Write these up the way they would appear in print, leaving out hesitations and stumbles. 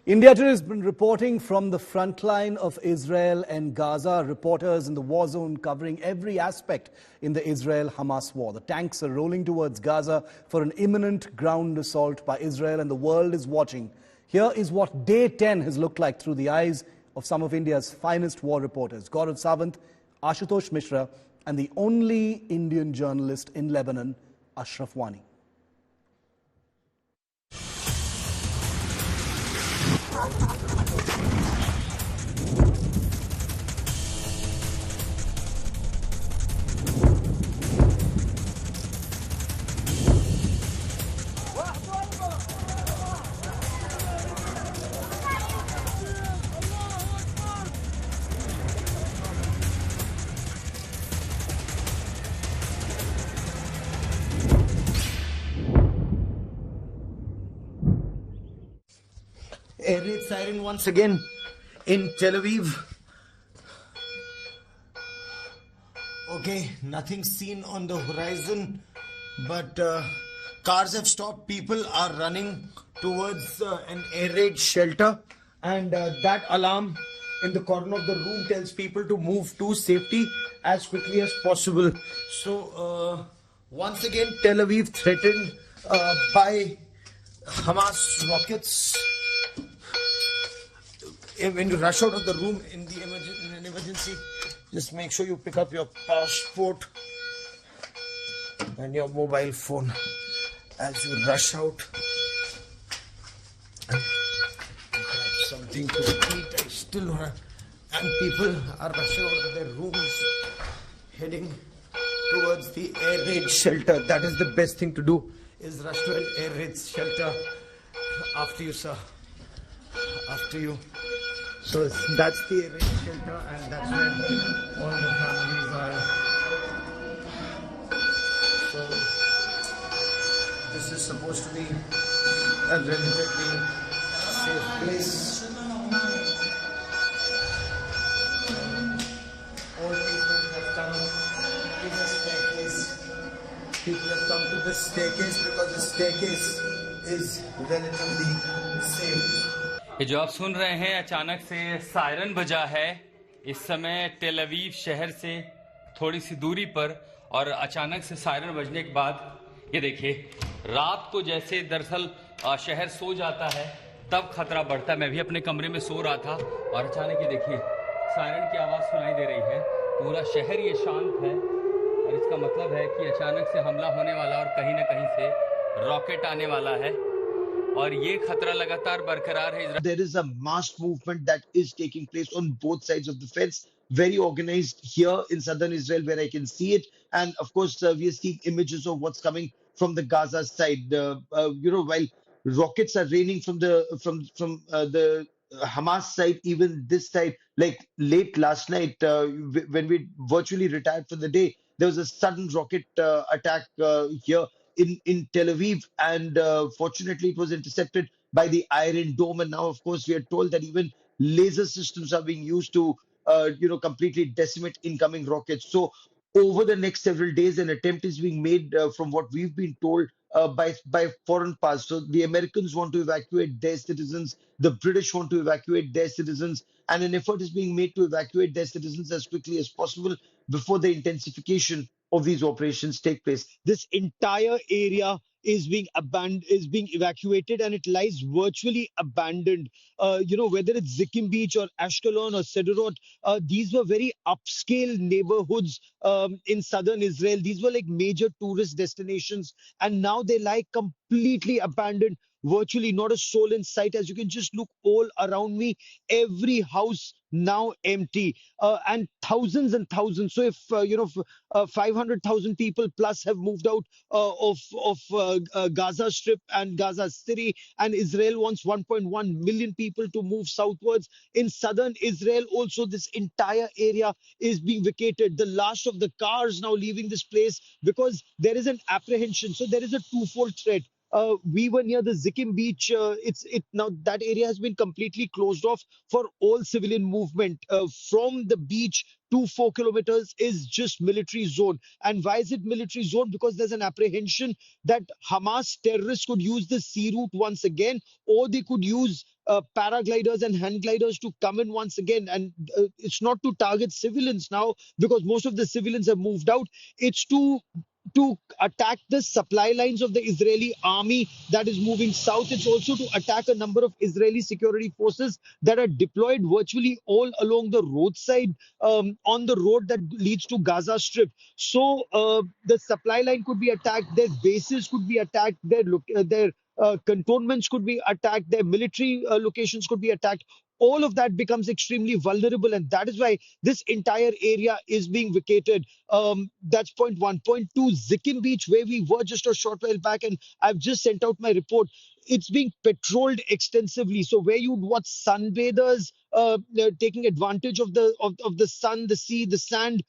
India today has been reporting from the front line of Israel and Gaza. Reporters in the war zone covering every aspect in the Israel-Hamas war. The tanks are rolling towards Gaza for an imminent ground assault by Israel, and the world is watching. Here is what day 10 has looked like through the eyes of some of India's finest war reporters, Gaurav Sawant, Ashutosh Mishra, and the only Indian journalist in Lebanon, Ashraf Wani. Air raid siren once again in Tel Aviv. Okay, nothing seen on the horizon, but cars have stopped. People are running towards an air raid shelter, and that alarm in the corner of the room tells people to move to safety as quickly as possible. So once again, Tel Aviv threatened by Hamas rockets. When you rush out of the room in an emergency, just make sure you pick up your passport and your mobile phone as you rush out. And grab something to eat. And people are rushing out of their rooms, heading towards the air raid shelter. That is the best thing to do, is rush to an air raid shelter. After you, sir. After you. So that's the air raid shelter, and that's where all the families are. So this is supposed to be a relatively safe place. All people have come to the staircase. People have come to the staircase because the staircase is relatively safe. ये जो आप सुन रहे हैं, अचानक से siren बजा है इस समय टेल अवीव शहर से थोड़ी सी दूरी पर, और अचानक से सायरन बजने के बाद ये देखिए, रात को जैसे दरअसल शहर सो जाता है तब खतरा बढ़ता है। मैं भी अपने कमरे में सो रहा था और अचानक ये देखिए सायरन की आवाज़ सुनाई दे रही है। पूरा शहर ये शांत है और इसका मतलब है कि अचानक से हमला होने वाला और कहीं ना कहीं से रॉकेट आने वाला है और ये खतरा लगातार बरकरार है। There is a mass movement that is taking place on both sides of the fence, very organized here in southern Israel where I can see it, and of course we are seeing images of what's coming from the Gaza side. While rockets are raining from the Hamas side, even this side, like late last night when we virtually retired for the day, there was a sudden rocket attack here in Tel Aviv, and fortunately it was intercepted by the Iron Dome. And now, of course, we are told that even laser systems are being used to, completely decimate incoming rockets. So over the next several days, an attempt is being made, from what we've been told, by foreign powers. So the Americans want to evacuate their citizens, the British want to evacuate their citizens, and an effort is being made to evacuate their citizens as quickly as possible before the intensification of these operations take place. This entire area is being abandoned, is being evacuated, and it lies virtually abandoned. Whether it's Zikkim Beach or Ashkelon or Sderot, these were very upscale neighborhoods in southern Israel. These were like major tourist destinations, and now they lie completely abandoned. Virtually not a soul in sight. As you can just look all around me, every house now empty, and thousands and thousands. So if 500,000 people plus have moved out of Gaza Strip and Gaza City, and Israel wants 1.1 million people to move southwards. In southern Israel also, this entire area is being vacated. The last of the cars now leaving this place because there is an apprehension. So there is a twofold threat. We were near the Zikkim beach. Now that area has been completely closed off for all civilian movement. From the beach to 4 kilometers is just military zone. And why is it military zone? Because there's an apprehension that Hamas terrorists could use the sea route once again, or they could use paragliders and hand gliders to come in once again. And it's not to target civilians now, because most of the civilians have moved out. It's to attack the supply lines of the Israeli army that is moving south. It's also to attack a number of Israeli security forces that are deployed virtually all along the roadside, on the road that leads to Gaza Strip. So the supply line could be attacked, their bases could be attacked, their cantonments could be attacked, their military locations could be attacked. All of that becomes extremely vulnerable, and that is why this entire area is being vacated. That's point one. Point two, Zikkim Beach, where we were just a short while back, and I've just sent out my report. It's being patrolled extensively. So where you'd watch sunbathers taking advantage of the sun, the sea, the sand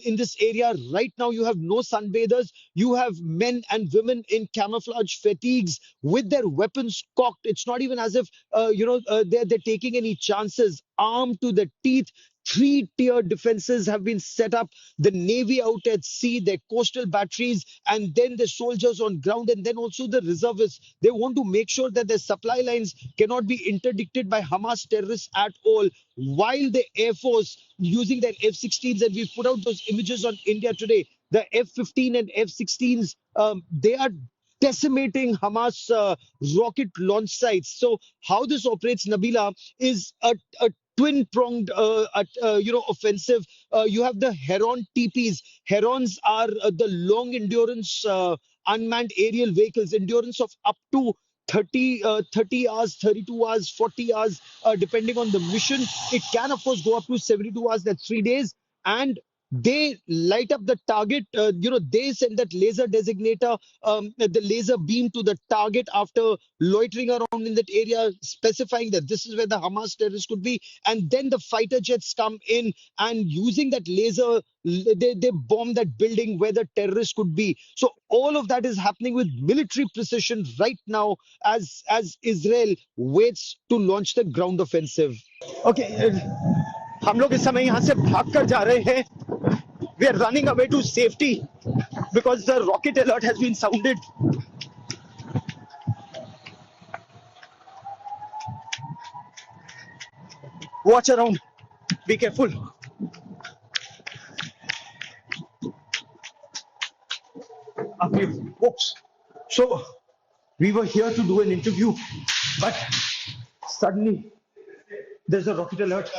in this area, right now you have no sunbathers. You have men and women in camouflage fatigues with their weapons cocked. It's not even as if they're taking any chances. Armed to the teeth, 3-tier defenses have been set up. The Navy out at sea, their coastal batteries, and then the soldiers on ground, and then also the reservists. They want to make sure that their supply lines cannot be interdicted by Hamas terrorists at all. While the Air Force, using their F-16s, and we put out those images on India Today, the F-15 and F-16s, they are decimating Hamas rocket launch sites. So how this operates, Nabila, is a twin-pronged, offensive. You have the Heron TPs. Herons are the long endurance unmanned aerial vehicles, endurance of up to 30 hours, 32 hours, 40 hours, depending on the mission. It can, of course, go up to 72 hours, that's 3 days. And they light up the target. They send that laser designator, the laser beam to the target after loitering around in that area, specifying that this is where the Hamas terrorists could be. And then the fighter jets come in, and using that laser, they bomb that building where the terrorists could be. So all of that is happening with military precision right now as Israel waits to launch the ground offensive. Okay, हम लोग इस समय यहाँ से भागकर जा रहे हैं. We are running away to safety because the rocket alert has been sounded. Watch around. Be careful. Aviv, oops. So we were here to do an interview, but suddenly there's a rocket alert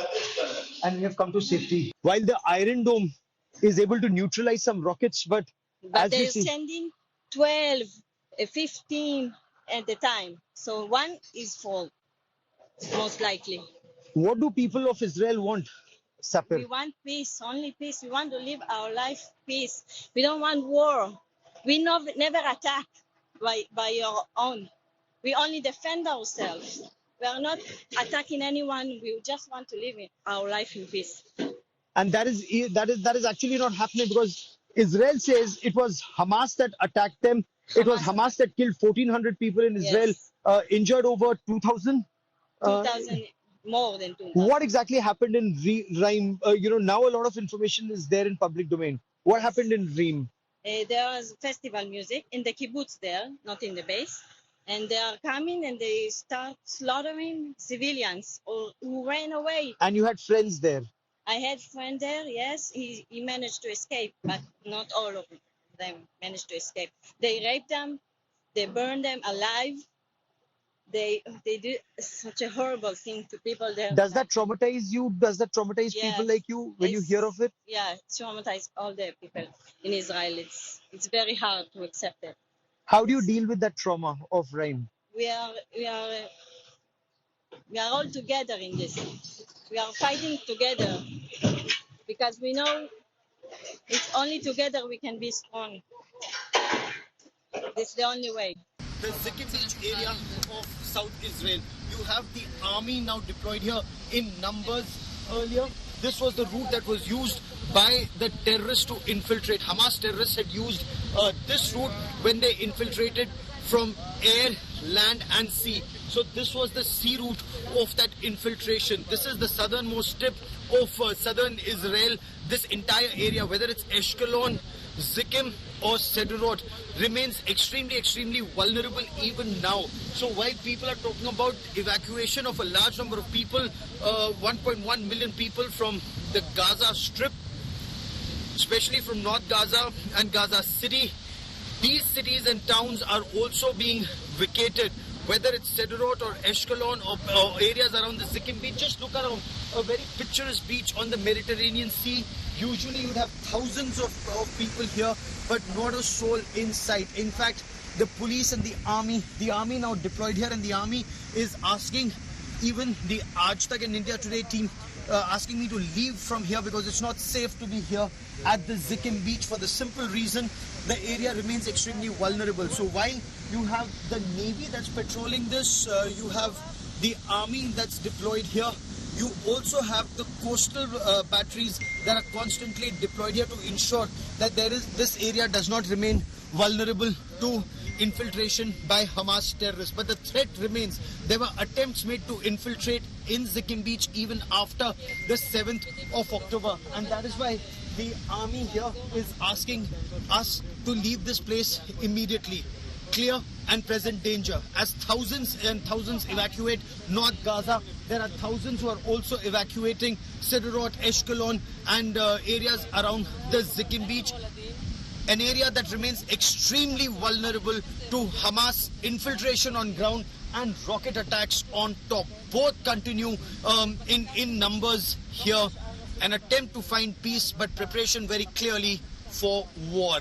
and we have come to safety. While the Iron Dome is able to neutralize some rockets, but as they're we see, sending 12, 15 at a time. So one is full, most likely. what do people of Israel want, Sapir? We want peace, only peace. We want to live our life peace. We don't want war. We never attack by your own. We only defend ourselves. We are not attacking anyone. We just want to live our life in peace. And that is actually not happening, because Israel says it was Hamas that attacked them. It was Hamas that killed 1,400 people in Israel, Yes. Injured over 2,000. 2,000, more than 2,000. What exactly happened in Reim? Now a lot of information is there in public domain. What happened in Reim? There was festival music in the kibbutz there, not in the base. And they are coming and they start slaughtering civilians who ran away. And you had friends there. I had friend there, yes. He managed to escape, but not all of them managed to escape. They raped them, they burned them alive. They did such a horrible thing to people there. Does that traumatize you? Does that traumatize people like you when you hear of it? Yeah, it traumatized all the people in Israel. It's very hard to accept it. How do you deal with that trauma of Reim? We are all together in this. We are fighting together because we know it's only together we can be strong. It's the only way. The Zikkim Beach area of South Israel. You have the army now deployed here in numbers. Earlier, this was the route that was used by the terrorists to infiltrate. Hamas terrorists had used this route when they infiltrated from air, land and sea. So this was the sea route of that infiltration. This is the southernmost tip of southern Israel. This entire area, whether it's Ashkelon, Zikkim or Sderot remains extremely vulnerable even now. So while people are talking about evacuation of a large number of people, 1.1 million people from the Gaza Strip, especially from North Gaza and Gaza City, these cities and towns are also being vacated, whether it's Sderot or Ashkelon or areas around the Zikkim beach. Just look around, a very picturesque beach on the Mediterranean Sea. Usually you'd have thousands of people here, but not a soul in sight. In fact, the police and the army now deployed here, and the army is asking even the Aaj Tak and India Today team, asking me to leave from here because it's not safe to be here at the Zikkim beach, for the simple reason the area remains extremely vulnerable. So while you have the Navy that's patrolling this, you have the army that's deployed here, you also have the coastal batteries that are constantly deployed here to ensure that this area does not remain vulnerable to infiltration by Hamas terrorists. But the threat remains. There were attempts made to infiltrate in Zikkim beach even after the 7th of October, and that is why the army here is asking us to leave this place immediately. Clear and present danger. As thousands and thousands evacuate North Gaza, there are thousands who are also evacuating Sderot, Ashkelon and areas around the Zikkim beach, an area that remains extremely vulnerable to Hamas infiltration on ground and rocket attacks on top. Both continue in numbers here. An attempt to find peace, but preparation very clearly for war.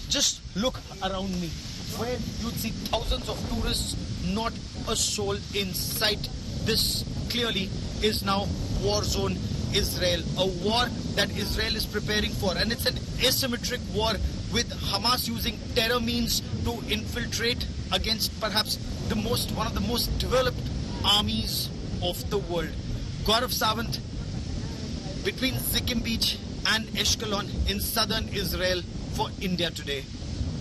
Just look around me, where you'd see thousands of tourists, not a soul in sight. This clearly is now war zone Israel, a war that Israel is preparing for, and it's an asymmetric war with Hamas using terror means to infiltrate against perhaps one of the most developed armies of the world. Gaurav Sawant, between Zikkim beach and Ashkelon in southern Israel, for India Today.